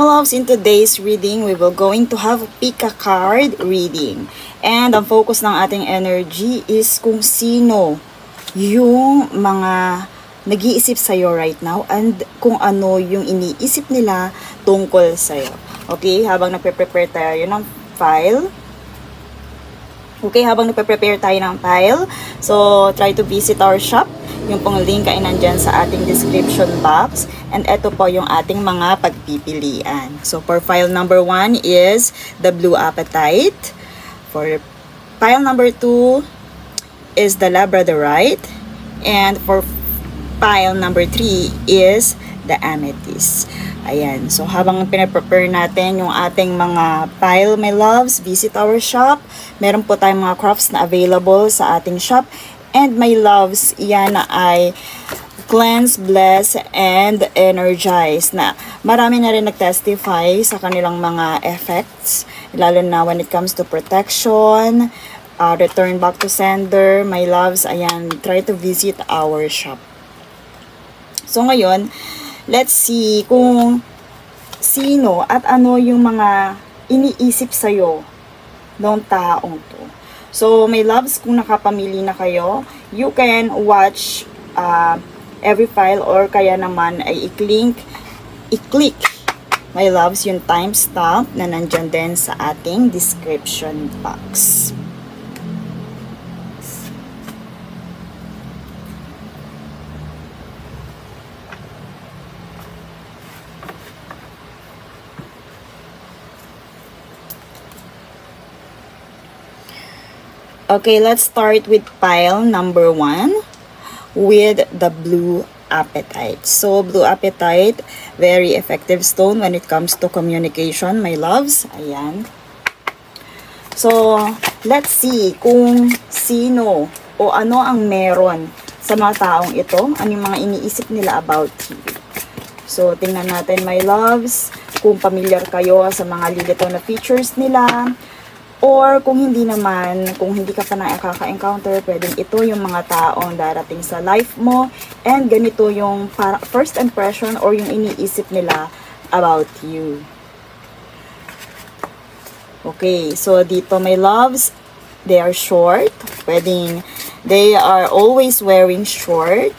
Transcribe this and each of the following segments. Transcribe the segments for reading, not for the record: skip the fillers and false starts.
loves, in today's reading, we will going to have a pick a card reading. And ang focus ng ating energy is kung sino yung mga nag-iisip sa'yo right now and kung ano yung iniisip nila tungkol sa'yo. Okay, habang nagpe-prepare tayo ng file. Okay, habang nagpe-prepare tayo ng file, so try to visit our shop. Yung pong link ay nandyan sa ating description box. And ito po yung ating mga pagpipilian. So, for file number 1 is the Blue Apatite. For file number 2 is the Labradorite. And for file number 3 is the Amethyst. Ayan. So, habang pinaprepare natin yung ating mga file, my loves, visit our shop. Meron po tayong mga crafts na available sa ating shop. And my loves, yan ay cleanse, bless, and energize. Na marami na rin nag-testify sa kanilang mga effects. Lalo na when it comes to protection, return back to sender. My loves, ayan, try to visit our shop. So ngayon, let's see kung sino at ano yung mga iniisip sa'yo ng taong to. So, my loves, kung nakapamili na kayo, you can watch every file or kaya naman ay i-click, my loves, yung timestamp na nandyan din sa ating description box. Okay, let's start with pile number 1 with the Blue Apatite. So, Blue Apatite, very effective stone when it comes to communication, my loves. Ayan. So, let's see kung sino o ano ang meron sa mga taong ito. Ano yung mga iniisip nila about you. So, tingnan natin, my loves, kung familiar kayo sa mga lilitaw na features nila. Or kung hindi naman, kung hindi ka pa nakaka-encounter, pwedeng ito yung mga taong darating sa life mo. And ganito yung first impression or yung iniisip nila about you. Okay, so dito my loves, they are short. Pwedeng, they are always wearing short.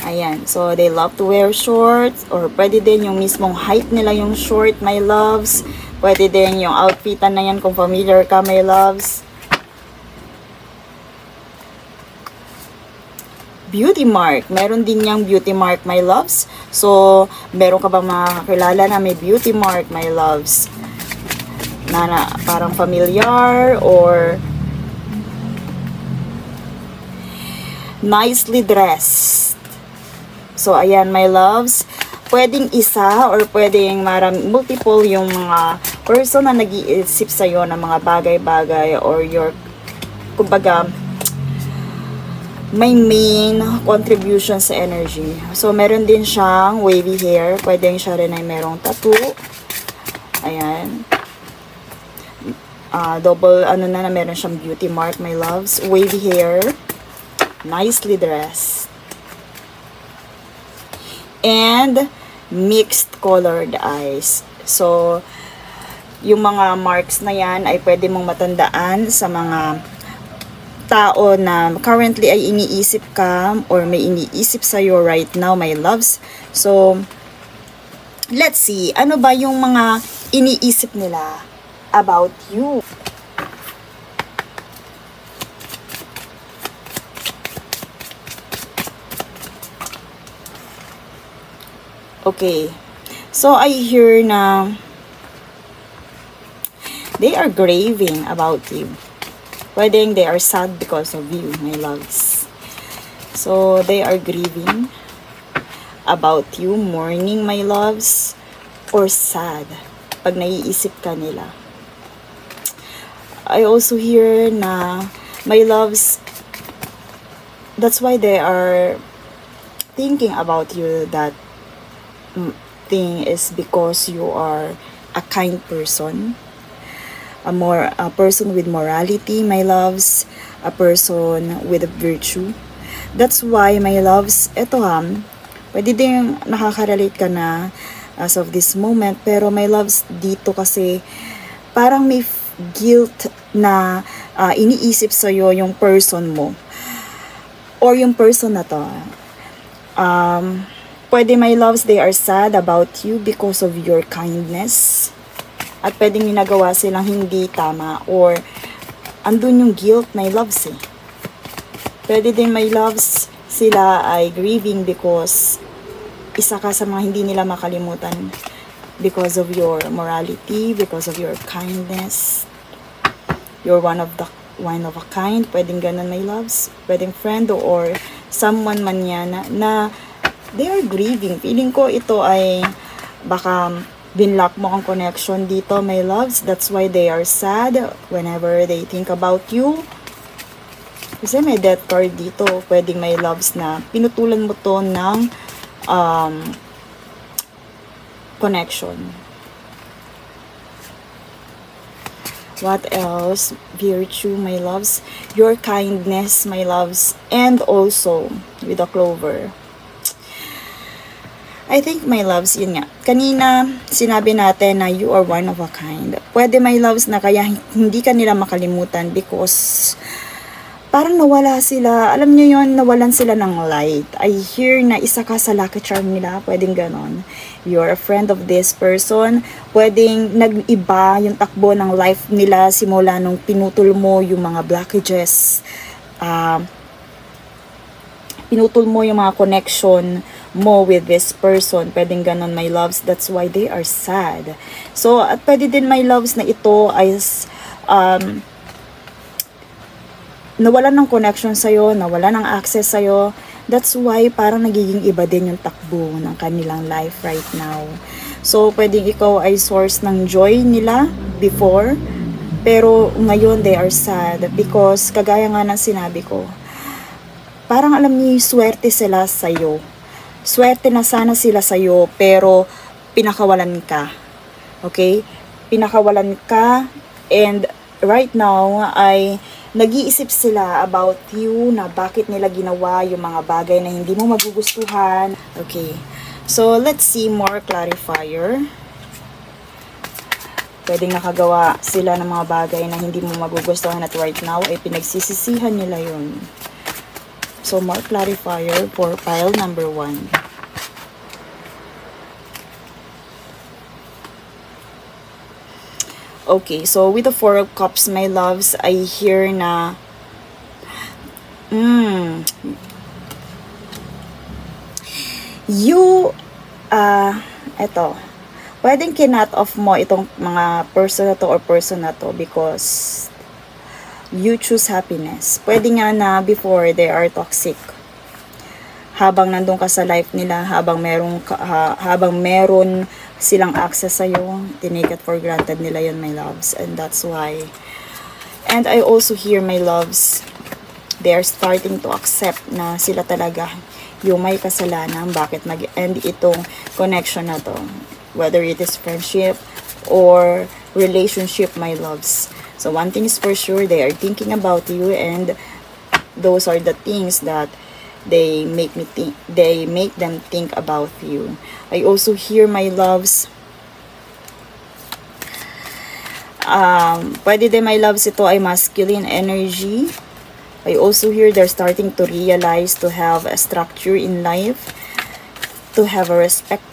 Ayan, so they love to wear shorts or pwede din yung mismong height nila yung short, my loves. Pwede din yung outfitan na yan kung familiar ka, my loves. Beauty mark. Meron din yung beauty mark, my loves. So, meron ka ba makakilala na may beauty mark, my loves? Na parang familiar or nicely dressed. So, ayan, my loves, pwedeng isa or pwedeng multiple yung mga person na nag-iisip sa'yo ng mga bagay-bagay or your, kumbaga, may main contribution sa energy. So, meron din siyang wavy hair. Pwedeng siya rin ay merong tattoo. Ayan. Double, meron siyang beauty mark, my loves. Wavy hair. Nicely dressed. And mixed colored eyes. So, yung mga marks na yan ay pwede mong matandaan sa mga tao na currently ay iniisip ka or may iniisip sa'yo right now, my loves. So, let's see, ano ba yung mga iniisip nila about you? Okay, so I hear na they are grieving about you. Pwedeng they are sad because of you, my loves. So, they are grieving about you, mourning, my loves, or sad pag naiisip ka nila. I also hear na, my loves, that's why they are thinking about you. That thing is because you are a kind person, a person with morality, my loves, a person with a virtue. That's why, my loves, eto pwede din nakaka-relate ka na as of this moment, pero my loves, dito kasi parang may guilt na iniisip sa'yo yung person mo or yung person na to. Pwede, my loves, they are sad about you because of your kindness, at pwedeng ginagawa silang hindi tama, or andun yung guilt, my loves eh. Pwede din, my loves, sila ay grieving because isa ka sa mga hindi nila makalimutan because of your morality, because of your kindness. You're one of a kind. Pwedeng ganun, my loves. Pwedeng friend or someone man yan na they are grieving. Feeling ko ito ay baka binlock mo ang connection dito, my loves. That's why they are sad whenever they think about you. Kasi may death card dito. Pwedeng, my loves, na pinutulan mo to ng connection. What else? Virtue, my loves. Your kindness, my loves. And also, with the clover. I think, my loves, yun nga. Kanina, sinabi natin na you are one of a kind. Pwede, my loves, na kaya hindi ka nila makalimutan because parang nawala sila. Alam nyo yun, nawalan sila ng light. I hear na isa ka sa lucky charm nila. Pwedeng ganon. You're a friend of this person. Pwedeng nag-iba yung takbo ng life nila simula nung pinutol mo yung mga blockages. Pinutol mo yung mga connection mo with this person. Pwedeng ganon, my loves. That's why they are sad. So, at pwede din, my loves, na ito ay nawalan ng connection sa'yo, nawalan ng access sa'yo. That's why parang nagiging iba din yung takbo ng kanilang life right now. So, pwedeng ikaw ay source ng joy nila before, pero ngayon they are sad because kagaya nga ng sinabi ko, parang alam niyo, swerte sila sa'yo. Swerte na sana sila sa'yo, pero pinakawalan ka. Okay? Pinakawalan ka, and right now ay nag-iisip sila about you na bakit nila ginawa yung mga bagay na hindi mo magugustuhan. Okay. So, let's see more clarifier. Pwedeng nakagawa sila ng mga bagay na hindi mo magugustuhan at right now ay pinagsisisihan nila yun. So, more clarifier for pile number 1. Okay, so with the Four of Cups, my loves, I hear na eto, pwedeng kinat off mo itong mga person na to or person na to because you choose happiness. Pwede nga na before they are toxic. Habang nandun ka sa life nila, habang meron silang access sa'yo, tinake it for granted nila yun, my loves. And that's why. And I also hear, my loves, they are starting to accept na sila talaga yung may kasalanan bakit nag-end itong connection na to. Whether it is friendship or relationship, my loves. So one thing is for sure, they are thinking about you, and those are the things that they make them think about you. I also hear, my loves, pwede din, my loves, ito ay masculine energy. I also hear they're starting to realize to have a structure in life, to have a respect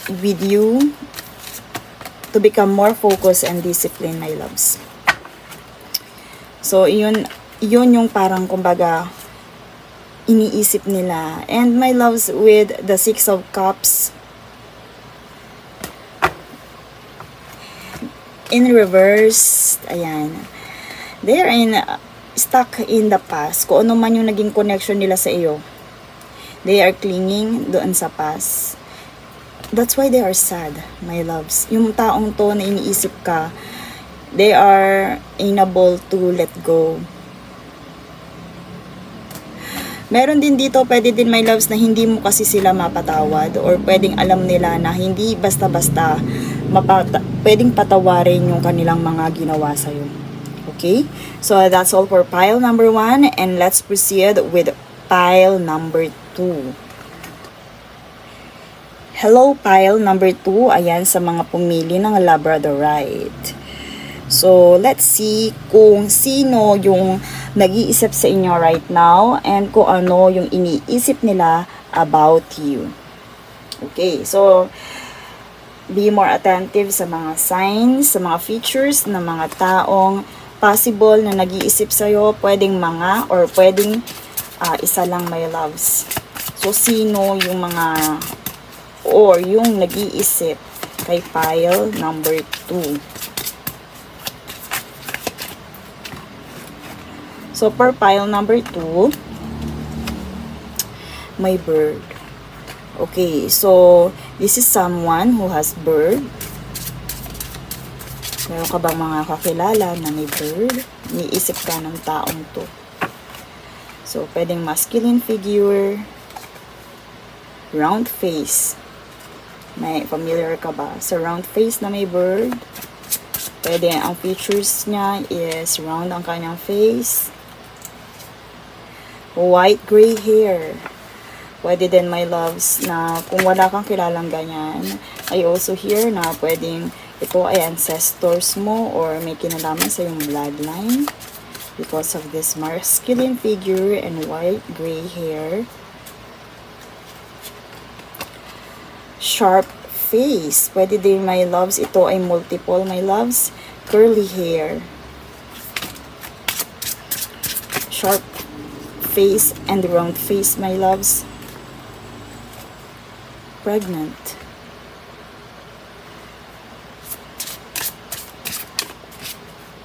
with you, to become more focused and disciplined, my loves. So yun yung parang kumbaga iniisip nila. And my loves, with the Six of Cups in reverse, ayan, they are stuck in the past. Kung ano man yung naging connection nila sa iyo, they are clinging doon sa past. That's why they are sad, my loves. Yung taong to na iniisip ka, they are unable to let go. Meron din dito, pwede din, my loves, na hindi mo kasi sila mapatawad, or pwedeng alam nila na hindi basta-basta pwedeng patawarin yung kanilang mga ginawa sa'yo. Okay, so that's all for pile number 1, and let's proceed with pile number 2. Hello pile number 2, ayan sa mga pumili ng Labradorite. So, let's see kung sino yung nag-iisip sa inyo right now and kung ano yung iniisip nila about you. Okay, so be more attentive sa mga signs, sa mga features ng mga taong possible na nag-iisip sa'yo. Pwedeng mga or pwedeng isa lang, my loves. So, sino yung mga or yung nag-iisip kay pile number 2. So, per pile number 2, may bird. Okay, so, this is someone who has bird. Meron ka bang mga kakilala na may bird? Iniisip ka ng taong to. So, pwedeng masculine figure, round face. May familiar ka ba sa round face na may bird? Pwede ang features niya is round ang kanyang face. White gray hair. Pwede din, my loves, na kung wala kang kilalang ganyan, I also hear na pwedeng ito ay ancestors mo or may kinalaman sa yung bloodline because of this masculine figure and white gray hair. Sharp face. Pwede din, my loves, ito ay multiple, my loves. Curly hair. Sharp face and round face, my loves. Pregnant.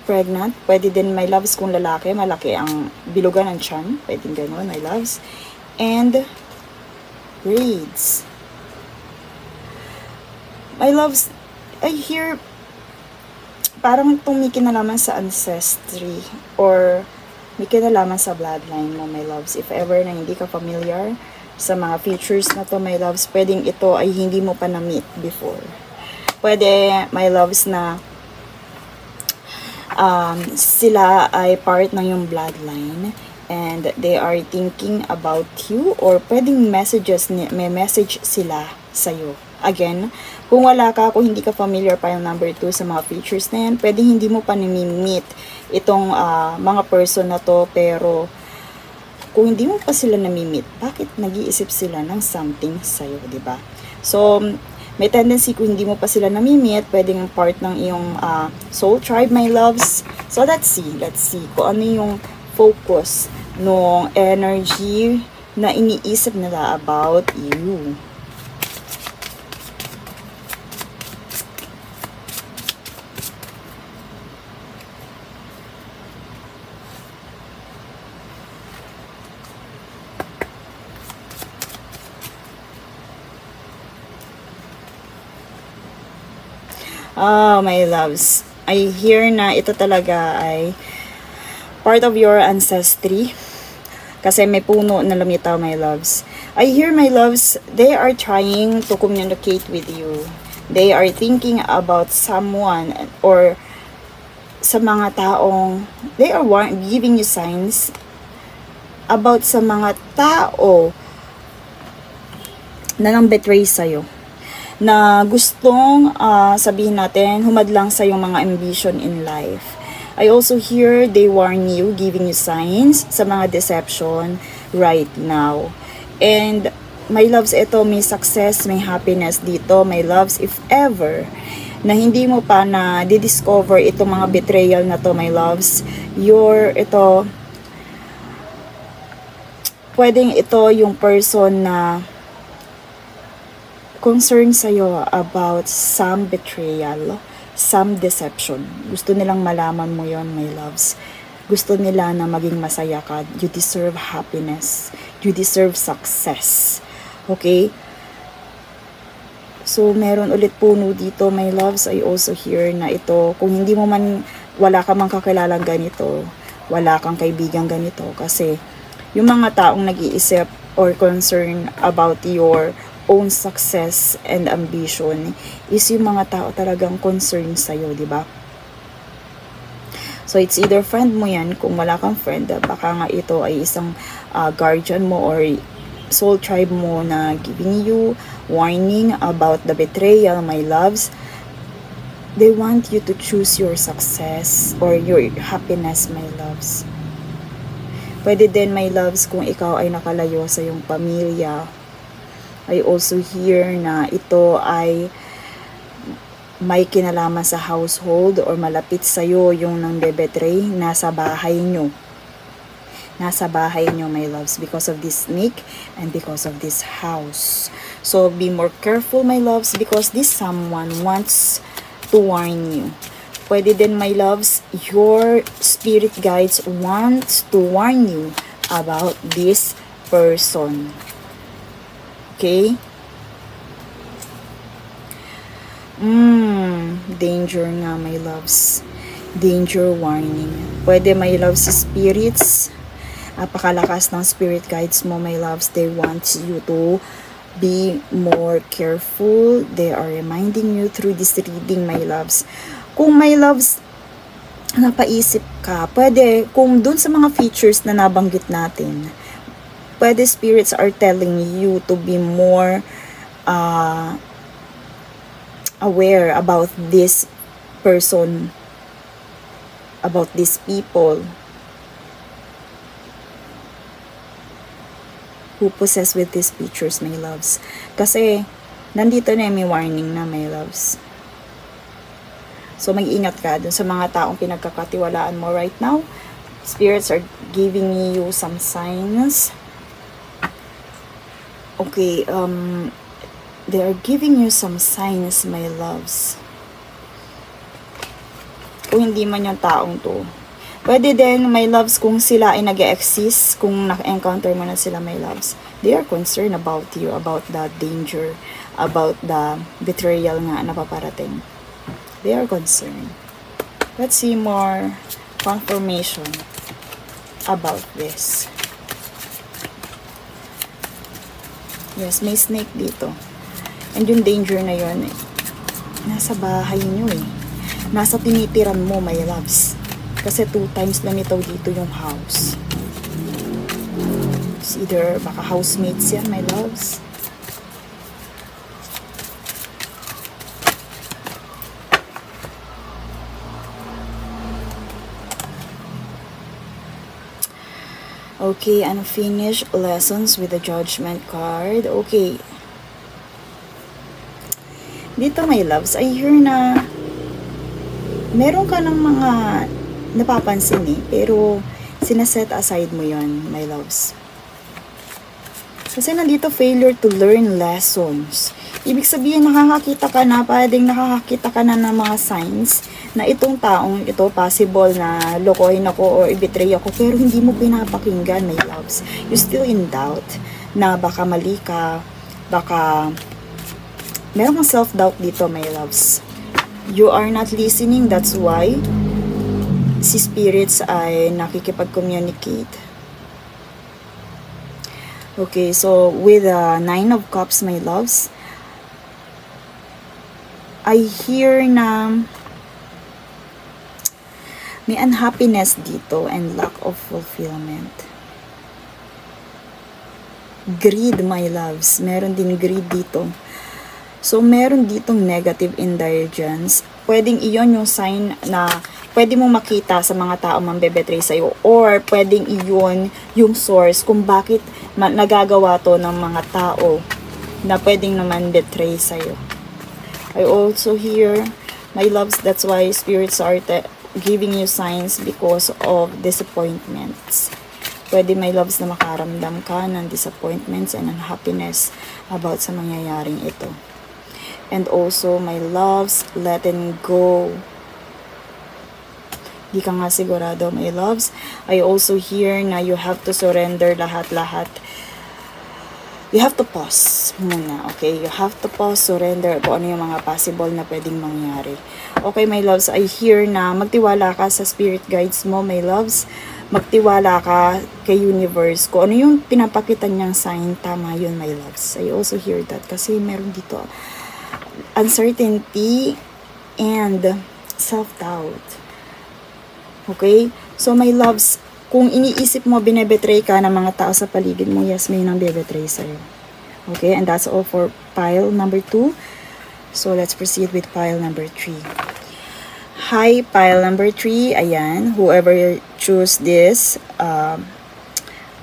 Pregnant. Pwede din, my loves, kung lalaki, malaki ang bilugan ng tiyan. Pwede gano'n, my loves. And braids. My loves, I hear parang itong may kinalaman sa ancestry or may kinalaman sa bloodline mo, my loves. If ever na hindi ka familiar sa mga features na to, my loves, pwedeng ito ay hindi mo pa na-meet before. Pwede, my loves, na sila ay part ng yung bloodline and they are thinking about you or pwedeng may message sila sa'yo. Again, kung wala ka, kung hindi ka familiar pa yung number 2 sa mga features na yan, pwede hindi mo pa nami-meet itong mga person na to, pero kung hindi mo pa sila nami-meet, bakit nag-iisip sila ng something sa'yo, diba? So, may tendency kung hindi mo pa sila nami-meet, pwedeng part ng iyong soul tribe, my loves. So, let's see kung ano yung focus ng energy na iniisip nila about you. Oh, my loves. I hear na ito talaga ay part of your ancestry. Kasi may puno na lumitaw, my loves. I hear, my loves, they are trying to communicate with you. They are thinking about someone or sa mga taong, they are giving you signs about sa mga tao na nang betray sa'yo. Na gustong sabihin natin, humadlang sa yung mga ambition in life. I also hear they warn you, giving you signs sa mga deception right now. And my loves, ito may success, may happiness dito, my loves, if ever na hindi mo pa na di-discover itong mga betrayal na to, my loves, pwedeng ito yung person na concern sa'yo about some betrayal, some deception. Gusto nilang malaman mo yon, my loves. Gusto nila na maging masaya ka. You deserve happiness. You deserve success. Okay? So, meron ulit puno dito, my loves. I also hear na ito, kung hindi mo man, wala ka man kakilalang ganito, wala kang kaibigan ganito, kasi yung mga taong nag-iisip or concern about your own success and ambition is yung mga tao talagang concerned sa'yo, di ba? So, it's either friend mo yan. Kung wala kang friend, baka nga ito ay isang guardian mo or soul tribe mo na giving you warning about the betrayal, my loves. They want you to choose your success or your happiness, my loves. Pwede din, my loves, kung ikaw ay nakalayo sa iyong pamilya. I also hear na ito ay may kinalaman sa household or malapit sa'yo yung nang bebetray, nasa bahay nyo. Nasa bahay nyo, my loves, because of this snake and because of this house. So, be more careful, my loves, because this someone wants to warn you. Pwede din, my loves, your spirit guides want to warn you about this person. Okay? Danger nga, my loves. Danger warning. Pwede, my loves, spirits. Napakalakas ng spirit guides mo, my loves. They want you to be more careful. They are reminding you through this reading, my loves. Kung, my loves, napaisip ka, pwede, kung dun sa mga features na nabanggit natin, pwede spirits are telling you to be more aware about this person, about these people who possess with these features, my loves. Kasi, nandito na may warning na, my loves. So, mag-ingat ka dun sa mga taong pinagkakatiwalaan mo right now. Spirits are giving you some signs. Okay, they are giving you some signs, my loves. Kung hindi man yung taong to. Pwede din, my loves, kung sila ay nag-exist, kung na-encounter mo na sila, my loves, they are concerned about you, about the danger, about the betrayal nga na paparating. They are concerned. Let's see more confirmation about this. Yes, may snake dito. And yung danger na yun, nasa bahay nyo eh. Nasa tinitiran mo, my loves. Kasi 2 times lumitaw dito yung house. It's either baka housemates yan, my loves. Okay, unfinished lessons with the judgment card. Okay. Dito, my loves, I hear na meron ka ng mga napapansin eh, pero sinaset aside mo yon, my loves. Kasi nandito, failure to learn lessons. Ibig sabihin, nakakakita ka na, pwedeng nakakakita ka na ng mga signs na itong taong ito, possible na lokohin ako or i-betray ako, pero hindi mo pinapakinggan, my loves. You still in doubt na baka mali ka, baka meron kang self-doubt dito, my loves. You are not listening, that's why si spirits ay nakikipag-communicate. Okay, so with the 9 of Cups, my loves, I hear na may unhappiness dito and lack of fulfillment. Greed, my loves. Meron din greed dito. So, meron ditong negative indulgence. Pwedeng iyon yung sign na pwede mong makita sa mga tao mambebetray sa'yo. Or, pwedeng iyon yung source kung bakit nagagawa to ng mga tao na pwedeng naman betray sa'yo. I also hear, my loves, that's why spirits are giving you signs because of disappointments. Pwede, my loves, na makaramdam ka ng disappointments and unhappiness about sa mangyayaring ito. And also, my loves, letting go. Di ka nga sigurado, my loves. I also hear na you have to surrender lahat-lahat. You have to pause muna, okay? You have to pause, surrender kung ano yung mga possible na pwedeng mangyari. Okay, my loves, I hear na magtiwala ka sa spirit guides mo, my loves. Magtiwala ka kay universe. Kung ano yung pinapakita niyang sign, tama yun, my loves. I also hear that kasi meron dito uncertainty and self-doubt. Okay? So, my loves, kung iniisip mo, binebetray ka ng mga tao sa paligid mo, yes, may nang bebetray sa'yo. Okay? And that's all for pile number 2. So, let's proceed with pile number 3. Hi, pile number 3. Ayan. Whoever choose this,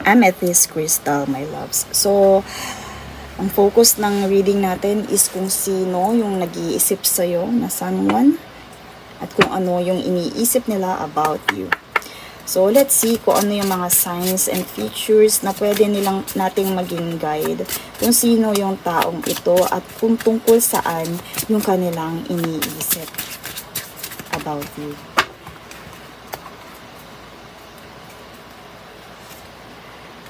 amethyst crystal, my loves. So, ang focus ng reading natin is kung sino yung nag-iisip sa'yo na someone at kung ano yung iniisip nila about you. So, let's see kung ano yung mga signs and features na pwede nating maging guide kung sino yung taong ito at kung tungkol saan yung kanilang iniisip about you.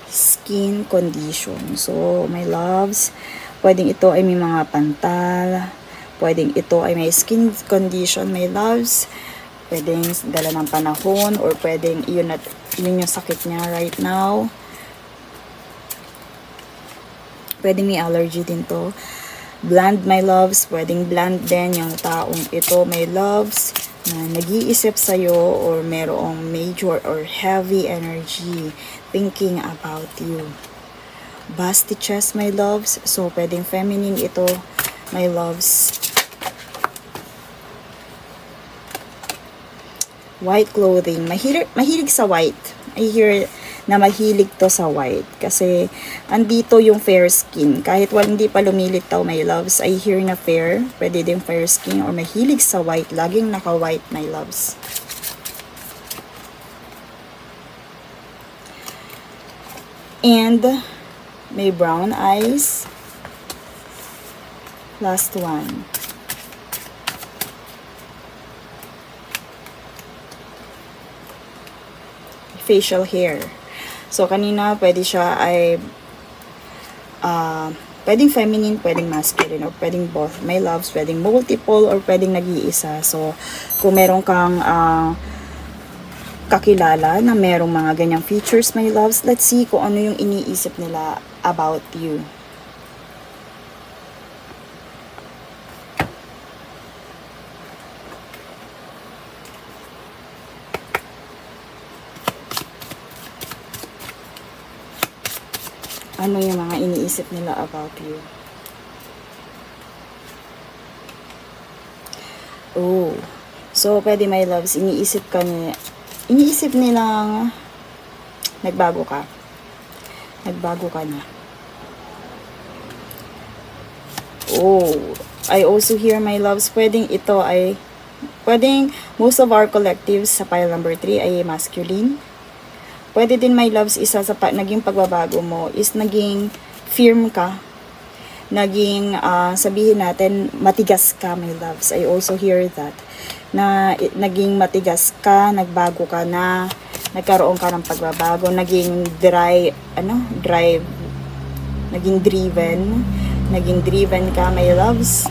Skin condition. So, my loves, pwedeng ito ay may mga pantal, pwedeng ito ay may skin condition, my loves, pwedeng dala ng panahon, or pwedeng yun yung sakit niya right now. Pwedeng may allergy din to. Bland, my loves, pwedeng bland din yung taong ito, my loves, na nag-iisip sa'yo or merong major or heavy energy thinking about you. Busty chest, my loves, so pwedeng feminine ito, my loves. White clothing. Mahilig sa white. I hear na mahilig to sa white. Kasi, andito yung fair skin. Kahit hindi pa lumilitaw, my loves, I hear na fair. Pwede din fair skin or mahilig sa white. Laging naka-white, my loves. And, may brown eyes. Last one. Facial hair. So, kanina, pwede siya ay pwedeng feminine, pwedeng masculine, or pwedeng both. My loves, pwedeng multiple, or pwedeng nag-iisa. So, kung meron kang kakilala na merong mga ganyang features, my loves, let's see kung ano yung iniisip nila about you. Ano yung mga iniisip nila about you? Oh. So, pwede, my loves, iniisip nilang nagbago ka. Nagbago ka na. Oh. I also hear, my loves, pwedeng most of our collectives sa pile number 3 ay masculine. Pwede din, my loves, isa sa naging pagbabago mo is naging firm ka. Naging, sabihin natin, matigas ka, my loves. I also hear that. Na naging matigas ka, nagbago ka na, nagkaroon ka ng pagbabago, naging naging driven ka, my loves.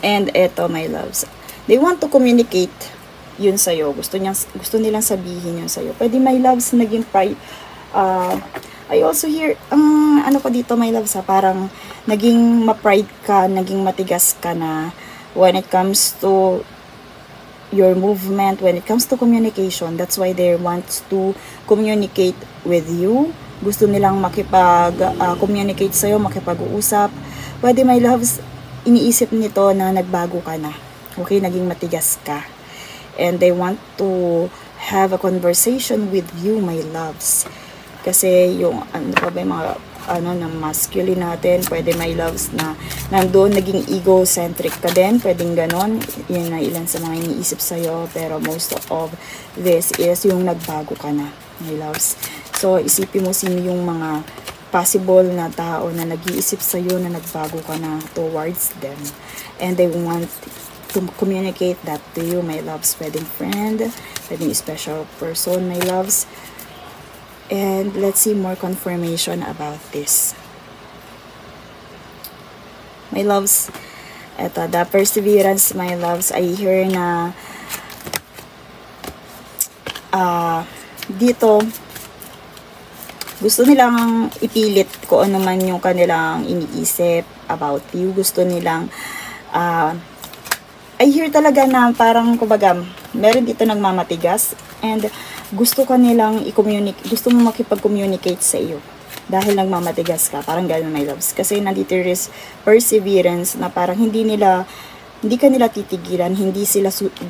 And eto, my loves, they want to communicate yun sa'yo. Gusto nilang sabihin yun sa'yo. Pwede, my loves, naging pride. I also hear, ano ko dito, my loves, parang naging ma-pride ka, naging matigas ka na when it comes to your movement, when it comes to communication. That's why they want to communicate with you. Gusto nilang makipag-communicate sa'yo, makipag-uusap. Pwede, my loves, iniisip nito na nagbago ka na. Okay, naging matigas ka. And they want to have a conversation with you, my loves. Kasi yung, mga masculine natin, pwede, my loves, na nandoon naging egocentric ka din. Pwedeng ganon. Yun na ilan sa mga iniisip sa'yo. Pero most of this is yung nagbago ka na, my loves. So, isipin mo sino yung mga possible na tao na nag-iisip sa'yo na nagbago ka na towards them. And they want to communicate that to you, my loves. Pwedeng friend, pwedeng special person, my loves. And let's see more confirmation about this. My loves, eto, the perseverance, my loves, I hear na dito, Gusto nilang ipilit kung ano man yung kanilang iniisip about you. Gusto nilang, I hear talaga na parang, kumbaga, meron dito nagmamatigas, and gusto ka nilang i-communicate, gusto mo makipag-communicate sa iyo. Dahil nagmamatigas ka, parang gano'n, my loves. Kasi nandito is perseverance na parang hindi ka nila titigilan, hindi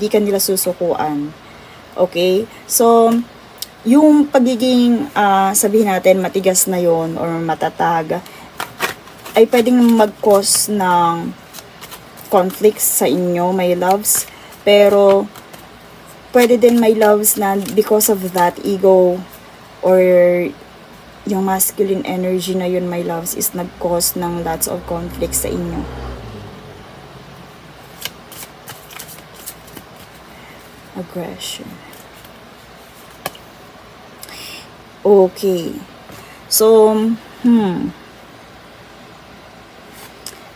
ka nila susukuan. Okay? So, yung pagiging, sabihin natin, matigas na yon or matatag, ay pwedeng mag-cause ng conflicts sa inyo, my loves. Pero, pwede din, my loves, na because of that ego or yung masculine energy na yun, my loves, is nag-cause ng lots of conflicts sa inyo. Aggression. Okay. So,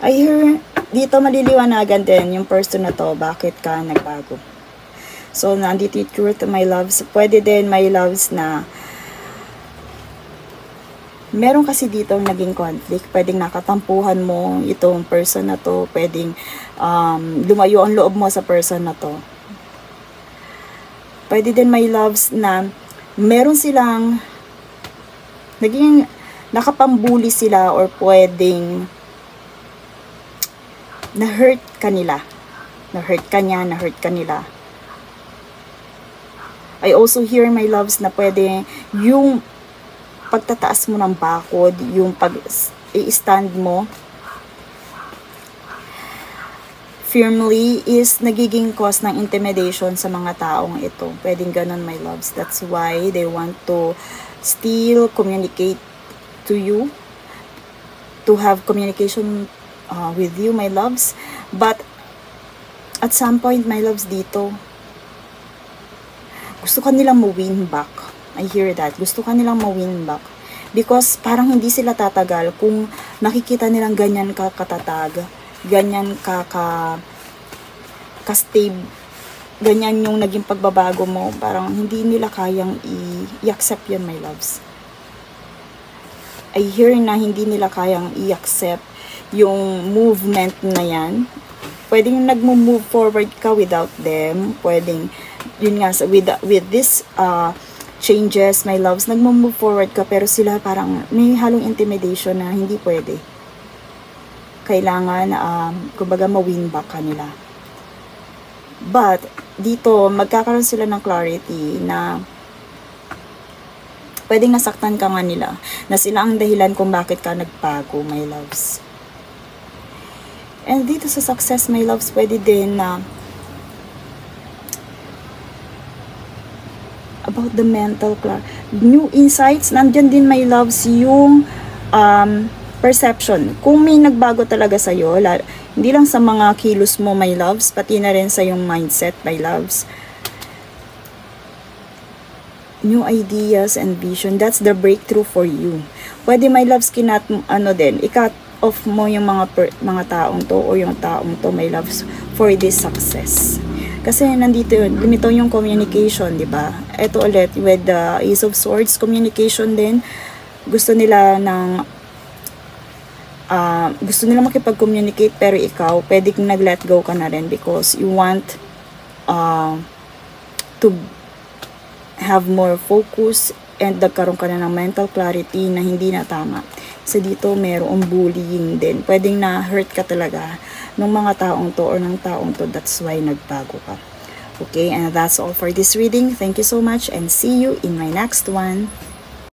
I hear, dito maliliwanagan din yung person na to, bakit ka nagbago. So, nandito yung truth, my loves. Pwede din, my loves, na meron kasi dito naging conflict. Pwedeng nakatampuhan mo itong person na to. Pwedeng lumayo ang loob mo sa person na to. Pwede din, my loves, na meron silang naging nakapambuli sila, or pwedeng na-hurt kanila. Na-hurt ka niya, na-hurt kanila. I also hear, my loves, na pwede yung pagtataas mo ng bakod, yung pag-i-stand mo firmly is nagiging cause ng intimidation sa mga taong ito. Pwedeng ganun, my loves. That's why they want to still communicate to you, to have communication with you, my loves. But at some point, my loves, dito gusto ka nilang ma-win back. I hear that. Gusto ka nilang ma-win back. Because parang hindi sila tatagal kung nakikita nilang ganyan ka katatag, ganyan ka ka-stable, ganyan yung naging pagbabago mo. Parang hindi nila kayang i-accept yun, my loves. I hear na hindi nila kayang i-accept yung movement na yan. Pwedeng nag-move forward ka without them. Pwedeng, yun nga, with this changes, my loves, nag-move forward ka, pero sila parang may halong intimidation na hindi pwede. Kailangan, kumbaga, ma-win back kanila. But, dito, magkakaroon sila ng clarity na pwedeng nasaktan ka nga nila, na sila ang dahilan kung bakit ka nagbago, my loves. And dito sa success, my loves, pwede din na about the mental new insights, nandyan din, my loves, yung perception. Kung may nagbago talaga sa'yo, hindi lang sa mga kilos mo, my loves, pati na rin sa yung mindset, my loves. New ideas and vision, that's the breakthrough for you. Pwede, my loves, i-cut off mo yung mga taong to, o yung taong to, my loves, for this success. Kasi nandito yun, limito yung communication, di ba? Ito ulit, with the Ace of Swords, communication din. Gusto nila makipag-communicate, pero ikaw, pwede kong nag-let go ka na rin because you want to have more focus and nagkaroon ka na ng mental clarity na hindi na tama. Kasi dito, mayroong bullying din. Pwedeng na-hurt ka talaga ng mga taong to or ng taong to. That's why nagbago ka. Okay, and that's all for this reading. Thank you so much and see you in my next one.